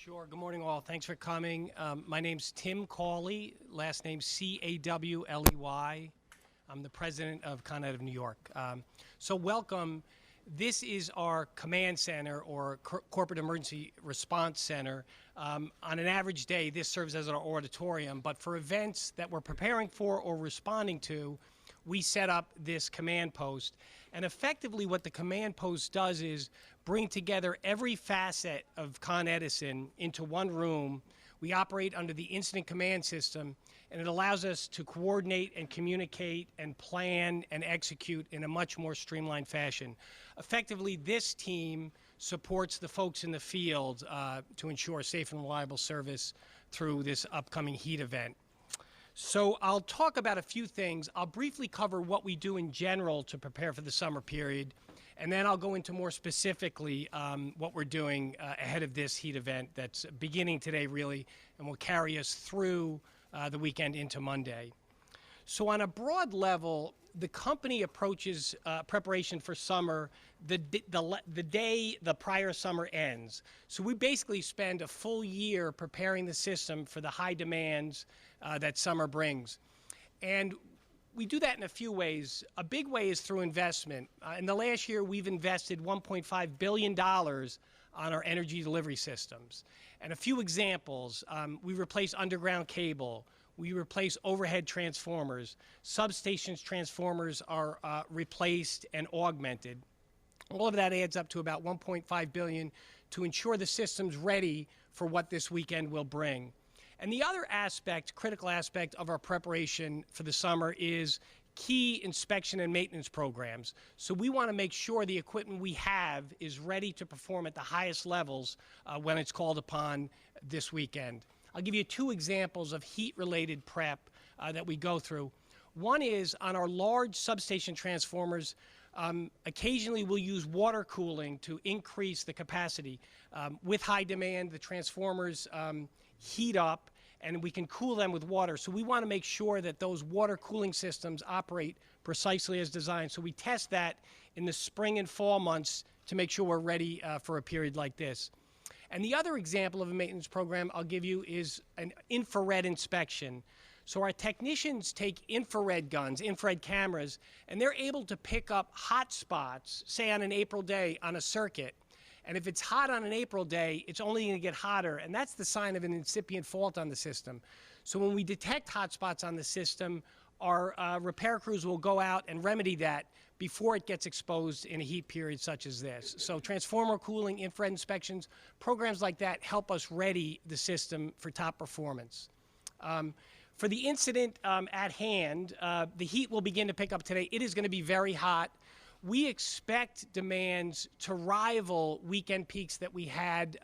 Sure. Good morning, all. Thanks for coming. My name's Tim Cawley, last name Cawley. I'm the president of Con Ed of New York. So welcome. This is our command center or corporate emergency response center. On an average day, this serves as our auditorium, but for events that we're preparing for or responding to, we set up this command post. And effectively what the command post does is bring together every facet of Con Edison into one room. We operate under the incident command system, and it allows us to coordinate and communicate and plan and execute in a much more streamlined fashion. Effectively, this team supports the folks in the field to ensure safe and reliable service through this upcoming heat event. So I'll talk about a few things. I'll briefly cover what we do in general to prepare for the summer period, and then I'll go into more specifically what we're doing ahead of this heat event that's beginning today, really, and will carry us through the weekend into Monday. So on a broad level, the company approaches preparation for summer the day the prior summer ends. So we basically spend a full year preparing the system for the high demands that summer brings. And we do that in a few ways. A big way is through investment. In the last year, we've invested $1.5 billion on our energy delivery systems. And a few examples, we replace underground cable, we replace overhead transformers, substations transformers are replaced and augmented. All of that adds up to about $1.5 billion to ensure the system's ready for what this weekend will bring. And the other aspect, critical aspect of our preparation for the summer is key inspection and maintenance programs. So we want to make sure the equipment we have is ready to perform at the highest levels when it's called upon this weekend. I'll give you two examples of heat-related prep that we go through. One is on our large substation transformers. Occasionally we'll use water cooling to increase the capacity. With high demand, the transformers heat up and we can cool them with water. So we want to make sure that those water cooling systems operate precisely as designed. So we test that in the spring and fall months to make sure we're ready for a period like this. And the other example of a maintenance program I'll give you is an infrared inspection. So our technicians take infrared guns, infrared cameras, and they're able to pick up hot spots, say on an April day on a circuit. And if it's hot on an April day, it's only going to get hotter, and that's the sign of an incipient fault on the system. So when we detect hot spots on the system, our repair crews will go out and remedy that before it gets exposed in a heat period such as this. So transformer cooling, infrared inspections, programs like that help us ready the system for top performance. For the incident at hand, the heat will begin to pick up today. It is going to be very hot. We expect demands to rival weekend peaks that we had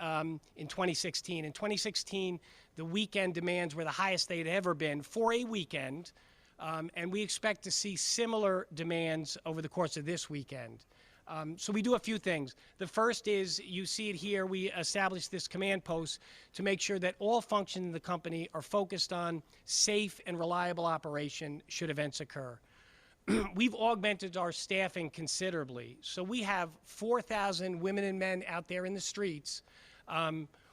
in 2016. In 2016, the weekend demands were the highest they'd ever been for a weekend, and we expect to see similar demands over the course of this weekend. So we do a few things. The first is, you see it here, we established this command post to make sure that all functions in the company are focused on safe and reliable operation should events occur. We've augmented our staffing considerably. So we have 4,000 women and men out there in the streets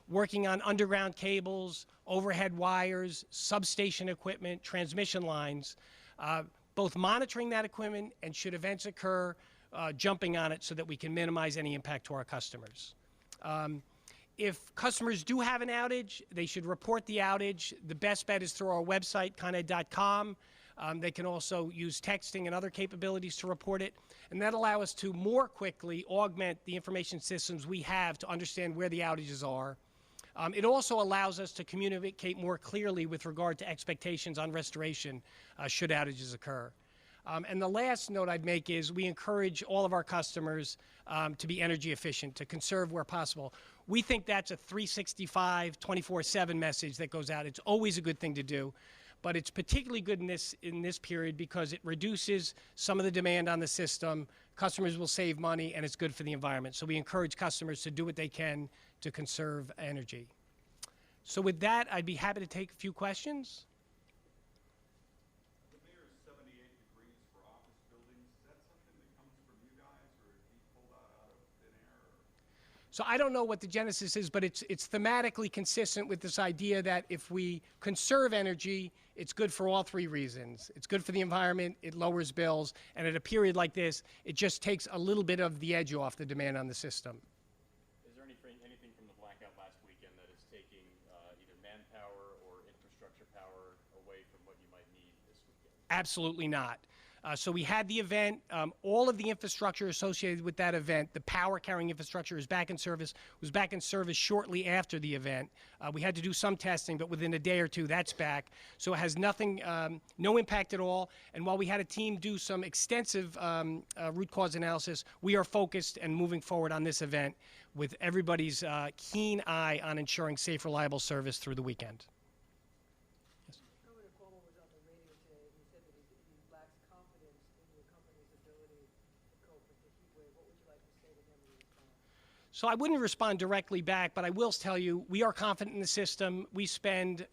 working on underground cables, overhead wires, substation equipment, transmission lines, both monitoring that equipment and, should events occur, jumping on it so that we can minimize any impact to our customers. If customers do have an outage, they should report the outage. The best bet is through our website, coned.com. They can also use texting and other capabilities to report it, and that allows us to more quickly augment the information systems we have to understand where the outages are. It also allows us to communicate more clearly with regard to expectations on restoration should outages occur. And the last note I'd make is we encourage all of our customers to be energy efficient, to conserve where possible. We think that's a 365, 24/7 message that goes out. It's always a good thing to do. But it's particularly good in this period because it reduces some of the demand on the system. Customers will save money, and it's good for the environment. So we encourage customers to do what they can to conserve energy. So with that, I'd be happy to take a few questions. The mayor's 78 degrees for office buildings. Is that something that comes from you guys, or is he pulled out of thin air? So I don't know what the genesis is, but it's thematically consistent with this idea that if we conserve energy, it's good for all three reasons. It's good for the environment, it lowers bills, and at a period like this, it just takes a little bit of the edge off the demand on the system. Is there anything from the blackout last weekend that is taking either manpower or infrastructure power away from what you might need this weekend? Absolutely not. So we had the event, all of the infrastructure associated with that event, the power carrying infrastructure is back in service, was back in service shortly after the event. We had to do some testing, but within a day or two, that's back. So it has nothing, no impact at all. And while we had a team do some extensive root cause analysis, we are focused and moving forward on this event with everybody's keen eye on ensuring safe, reliable service through the weekend. So I wouldn't respond directly back, but I will tell you, we are confident in the system. We spend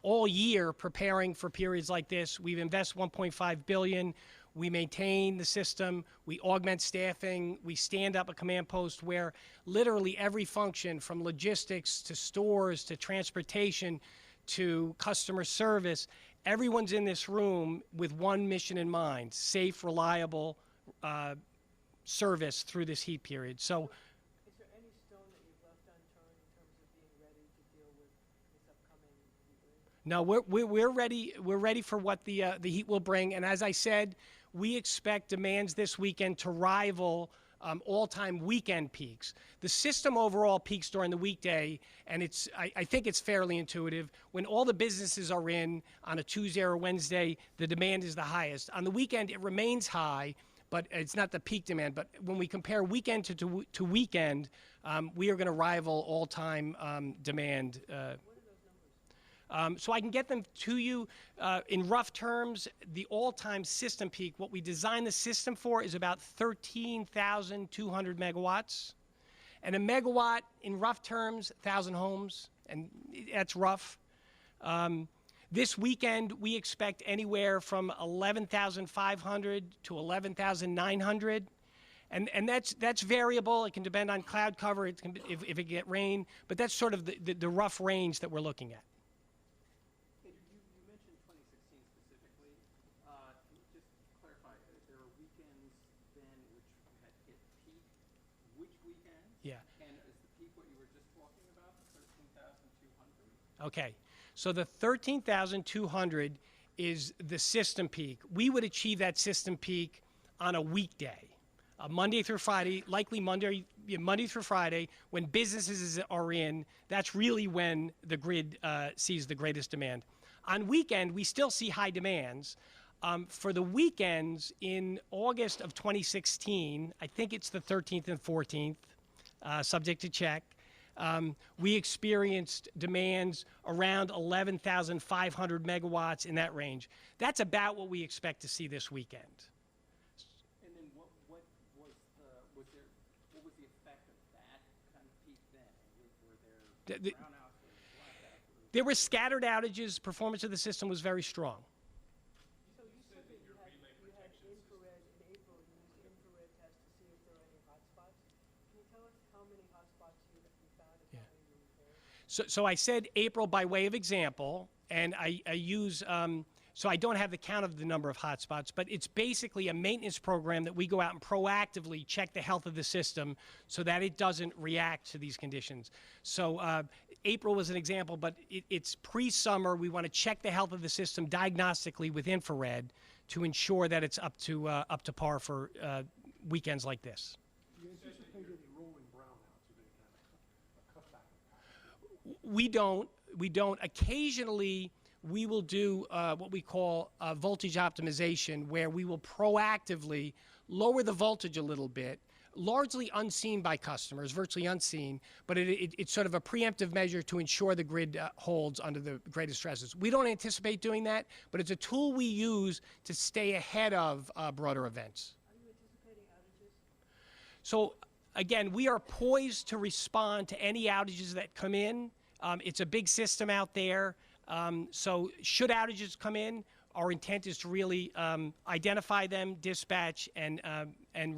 all year preparing for periods like this. We've invested $1.5 billion. We maintain the system. We augment staffing. We stand up a command post where literally every function, from logistics to stores to transportation to customer service, everyone's in this room with one mission in mind: safe, reliable service through this heat period. So. No, we're ready. We're ready for what the heat will bring. And as I said, we expect demands this weekend to rival all-time weekend peaks. The system overall peaks during the weekday, and I think it's fairly intuitive. When all the businesses are in on a Tuesday or Wednesday, the demand is the highest. On the weekend, it remains high, but it's not the peak demand. But when we compare weekend to weekend, we are going to rival all-time demand. So I can get them to you in rough terms. The all-time system peak, what we designed the system for, is about 13,200 megawatts. And a megawatt, in rough terms, 1,000 homes, and that's rough. This weekend, we expect anywhere from 11,500 to 11,900. And that's variable. It can depend on cloud cover, if it get rain, but that's sort of the rough range that we're looking at. Yeah. And is the peak what you were just talking about, the 13,200? Okay. So the 13,200 is the system peak. We would achieve that system peak on a weekday, Monday through Friday, likely Monday through Friday, when businesses are in. That's really when the grid sees the greatest demand. On weekend, we still see high demands. For the weekends in August of 2016, I think it's the 13th and 14th, subject to check, we experienced demands around 11,500 megawatts, in that range. That's about what we expect to see this weekend. And then what was the effect of that kind of peak then? Were there brownouts or blackouts? There were scattered outages. Performance of the system was very strong. So you said that you had infrared in April. You used infrared tests to see if there are any hotspots. Can you tell us how many hotspots you found and how many you repaired? So I said April by way of example, and I use, so I don't have the count of the number of hotspots, but it's basically a maintenance program that we go out and proactively check the health of the system so that it doesn't react to these conditions. So April was an example, but it's pre-summer. We want to check the health of the system diagnostically with infrared to ensure that it's up to par for weekends like this. You anticipated rolling brownouts, you didn't have a cutback of power? We don't. Occasionally, we will do what we call voltage optimization, where we will proactively lower the voltage a little bit, largely unseen by customers, virtually unseen, but it's sort of a preemptive measure to ensure the grid holds under the greatest stresses. We don't anticipate doing that, but it's a tool we use to stay ahead of broader events. Are you anticipating outages? So again, we are poised to respond to any outages that come in. It's a big system out there. So should outages come in, our intent is to really identify them, dispatch, and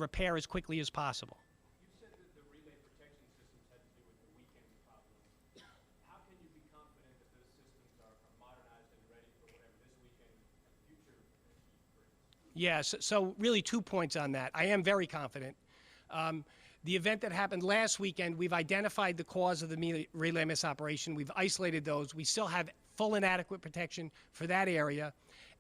repair as quickly as possible. You said that the relay protection system Yeah, so really 2 points on that. I am very confident. The event that happened last weekend, we've identified the cause of the relay misoperation. We've isolated those. We still have full and adequate protection for that area.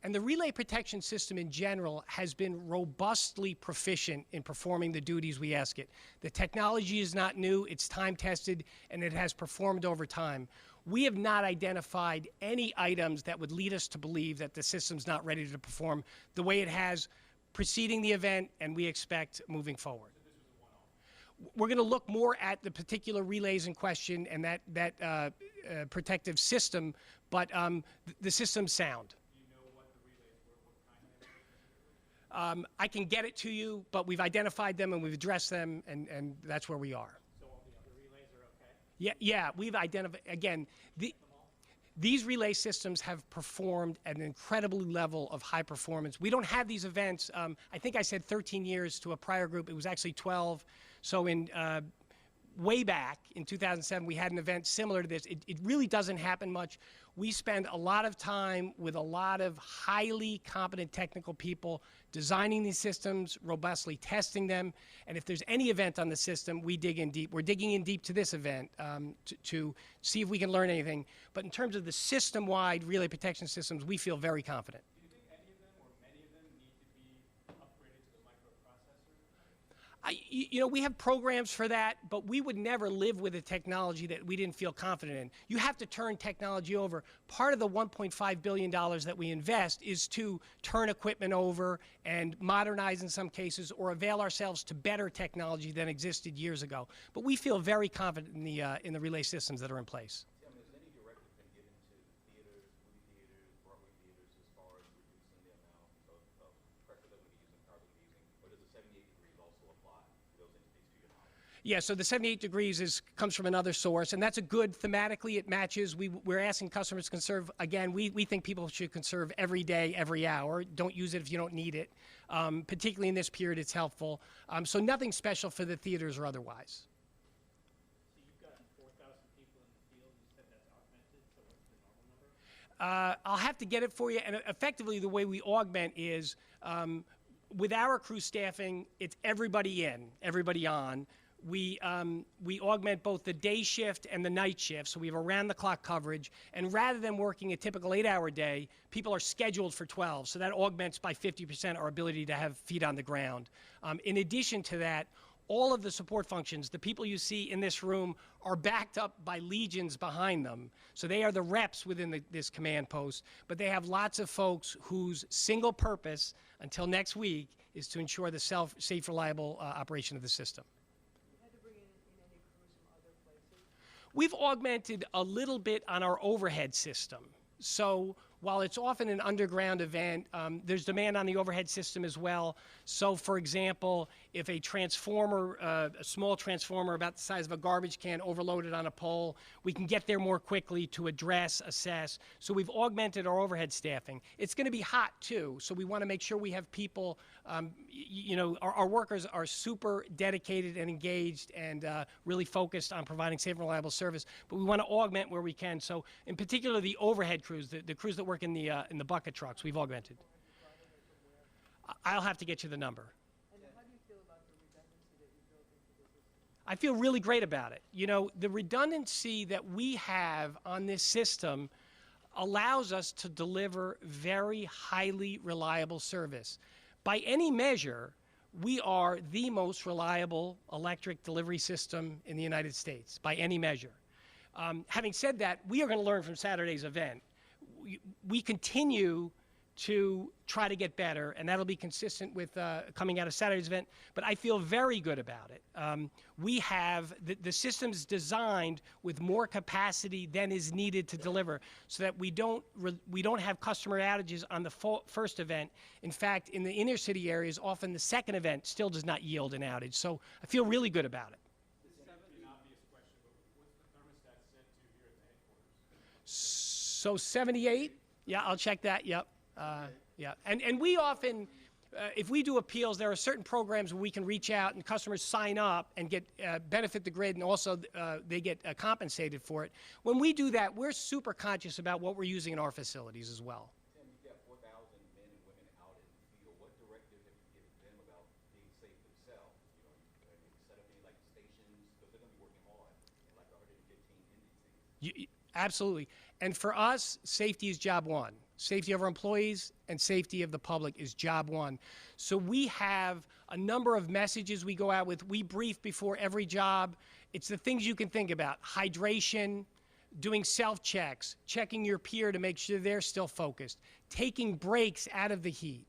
And the relay protection system in general has been robustly proficient in performing the duties we ask it. The technology is not new, it's time-tested, and it has performed over time. We have not identified any items that would lead us to believe that the system's not ready to perform the way it has preceding the event, and we expect moving forward. We're going to look more at the particular relays in question and that protective system, but the system's sound. I can get it to you, but we've identified them and we've addressed them, and that's where we are. So all the other relays are okay? Yeah, we've identified, again, these relay systems have performed at an incredible level of high performance. We don't have these events. I think I said 13 years to a prior group. It was actually 12. So way back in 2007, we had an event similar to this. It really doesn't happen much. We spend a lot of time with a lot of highly competent technical people designing these systems, robustly testing them, and if there's any event on the system, we dig in deep. We're digging in deep to this event to see if we can learn anything. But in terms of the system-wide relay protection systems, we feel very confident. Do you think any of them or many of them need to be upgraded to the microprocessor? You know, we have programs for that, but we would never live with a technology that we didn't feel confident in. You have to turn technology over. Part of the $1.5 billion that we invest is to turn equipment over and modernize in some cases or avail ourselves to better technology than existed years ago. But we feel very confident in the relay systems that are in place. Tim, has any directive been given to theaters, movie theaters, Broadway theaters as far as reducing the amount of pressure that we'll be using, power that we'll be using, or does the 78 degrees also apply to those entities to your knowledge? Yeah, so the 78 degrees comes from another source, and that's a good, thematically it matches. We're asking customers to conserve, again, we think people should conserve every day, every hour. Don't use it if you don't need it. Particularly in this period, it's helpful. So nothing special for the theaters or otherwise. So you've got 4,000 people in the field. You said that's augmented, so what's the normal number? I'll have to get it for you, and effectively the way we augment is with our crew staffing, it's everybody in, everybody on. We augment both the day shift and the night shift, so we have around-the-clock coverage. And rather than working a typical 8-hour day, people are scheduled for 12, so that augments by 50% our ability to have feet on the ground. In addition to that, all of the support functions, the people you see in this room, are backed up by legions behind them. So they are the reps within this command post, but they have lots of folks whose single purpose, until next week, is to ensure the safe, reliable operation of the system. We've augmented a little bit on our overhead system. So while it's often an underground event, there's demand on the overhead system as well. So for example, if a transformer, a small transformer about the size of a garbage can overloaded on a pole, we can get there more quickly to address, assess. So we've augmented our overhead staffing. It's going to be hot too, so we want to make sure we have people, you know, our workers are super dedicated and engaged and really focused on providing safe and reliable service, but we want to augment where we can. So in particular, the overhead crews, the crews that work in the bucket trucks, we've augmented. I'll have to get you the number. And how do you feel about the redundancy that you built into the system? I feel really great about it. You know, the redundancy that we have on this system allows us to deliver very highly reliable service. By any measure, we are the most reliable electric delivery system in the United States, by any measure. Having said that, we are going to learn from Saturday's event. We continue to try to get better, and that'll be consistent with coming out of Saturday's event, but I feel very good about it. We have, the system's designed with more capacity than is needed to deliver so that we don't have customer outages on the first event. In fact, in the inner city areas, often the second event still does not yield an outage. So I feel really good about it. This may be an obvious question, but what's the thermostat set to here at the headquarters? So 78, yeah, I'll check that, yep. Yeah, and we often, if we do appeals, there are certain programs where we can reach out and customers sign up and get benefit the grid, and also they get compensated for it. When we do that, we're super conscious about what we're using in our facilities as well. Tim, you've got 4,000 men and women out in the field. What Absolutely. And for us, safety is job one. Safety of our employees and safety of the public is job one. So we have a number of messages we go out with. We brief before every job. It's the things you can think about: hydration, doing self-checks, checking your peer to make sure they're still focused, taking breaks out of the heat,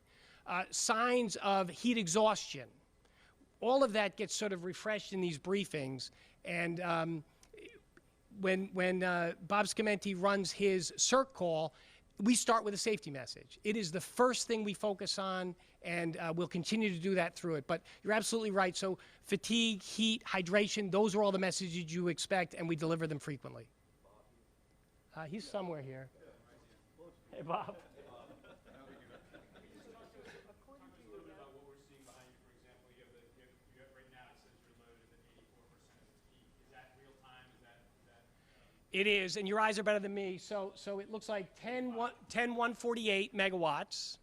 signs of heat exhaustion. All of that gets sort of refreshed in these briefings. And when Bob Scamenti runs his CERC call, we start with a safety message. It is the first thing we focus on, and we'll continue to do that through it. But you're absolutely right. So fatigue, heat, hydration, those are all the messages you expect, and we deliver them frequently. He's somewhere here. Hey, Bob. It is, and your eyes are better than me. So it looks like 148 megawatts.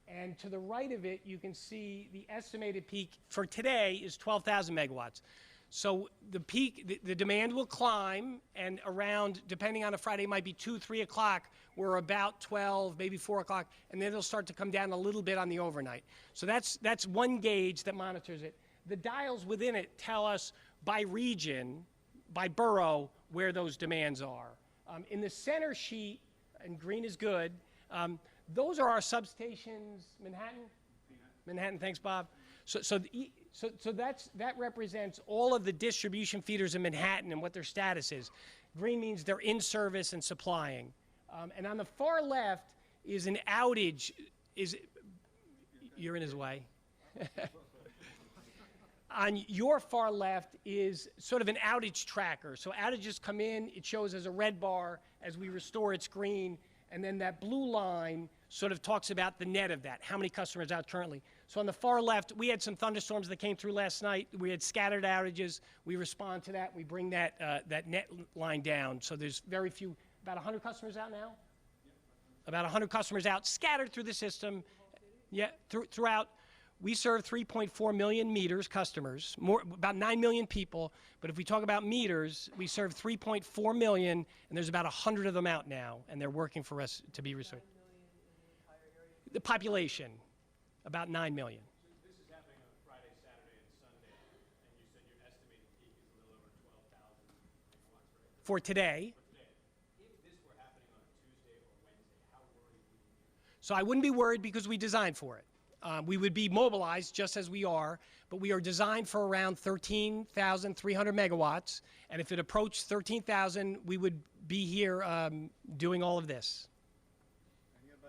And to the right of it, you can see the estimated peak for today is 12,000 megawatts. So the peak, the demand will climb, and around, depending on a Friday, it might be 2, 3 o'clock. We're about 12, maybe 4 o'clock, and then it'll start to come down a little bit on the overnight. So that's one gauge that monitors it. The dials within it tell us by region, by borough, where those demands are. In the center sheet, and green is good, those are our substations. Manhattan, thanks, Bob. So that represents all of the distribution feeders in Manhattan and what their status is. Green means they're in service and supplying. And on the far left is an outage. You're in his way. On your far left is sort of an outage tracker. So outages come in, it shows as a red bar. As we restore, it's green. And then that blue line sort of talks about the net of that, how many customers out currently. So on the far left, we had some thunderstorms that came through last night. We had scattered outages. We respond to that. We bring that net line down. So there's very few, about 100 customers out now? About 100 customers out, scattered through the system. Yeah, throughout. We serve 3.4 million meters, customers, about 9 million people. But if we talk about meters, we serve 3.4 million, and there's about 100 of them out now, and they're working for us to be restored. 9 million in the entire area? The population, about 9 million. This is happening on Friday, Saturday, and Sunday, and you said your estimated peak is a little over 12,000 megawatts, right? For today. If this were happening on a Tuesday or Wednesday, how worried would you be? So I wouldn't be worried because we designed for it. We would be mobilized just as we are, but we are designed for around 13,300 megawatts. And if it approached 13,000, we would be here doing all of this. Do you have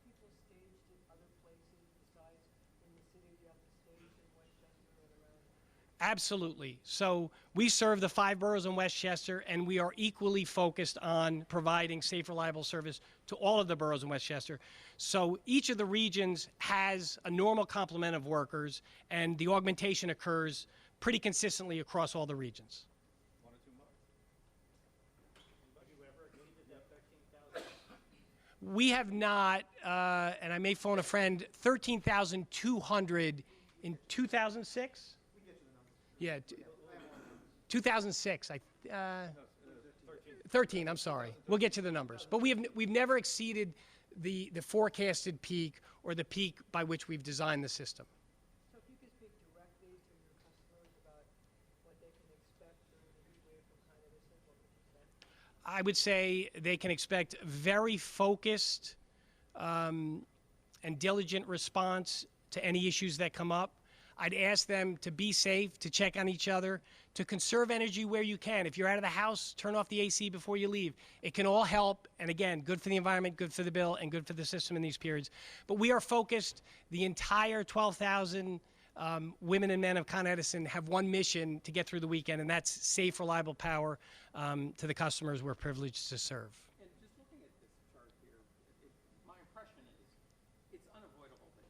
people staged in other places besides in the city? Do you have them staged in Westchester and around? Absolutely. So we serve the 5 boroughs in Westchester, and we are equally focused on providing safe, reliable service to all of the boroughs in Westchester. So each of the regions has a normal complement of workers, and the augmentation occurs pretty consistently across all the regions. 1 or 2 months. Have you ever exceeded that 13,000? We have not, and I may phone a friend, 13,200 in 2006? Yeah, 2006. 13. I'm sorry. We'll get to the numbers, but we've never exceeded the forecasted peak or the peak by which we've designed the system. So if you could speak directly to your customers about what they can expect during the heat wave from Con Edison, what would you say? I would say they can expect very focused and diligent response to any issues that come up. I'd ask them to be safe, to check on each other, to conserve energy where you can. If you're out of the house, turn off the AC before you leave. It can all help, and again, good for the environment, good for the bill, and good for the system in these periods. But we are focused, the entire 12,000 women and men of Con Edison have one mission to get through the weekend, and that's safe, reliable power to the customers we're privileged to serve. And just looking at this chart here, my impression is it's unavoidable that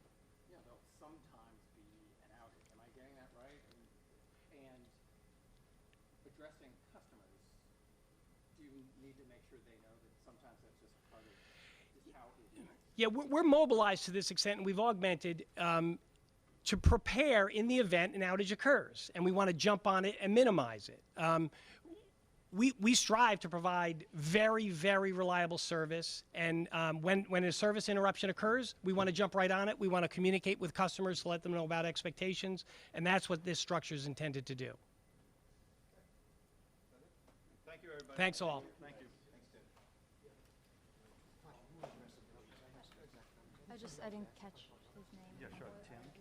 there'll sometimes be an outage. Am I getting that right? And addressing customers, do you need to make sure they know that sometimes that's just part of how it is? Yeah, we're mobilized to this extent, and we've augmented to prepare in the event an outage occurs, and we want to jump on it and minimize it. we strive to provide very, very reliable service. And when a service interruption occurs, we want to jump right on it. We want to communicate with customers to let them know about expectations. And that's what this structure is intended to do. Thank you, everybody. Thanks all. Thank you. I didn't catch his name. Yeah, sure. Tim.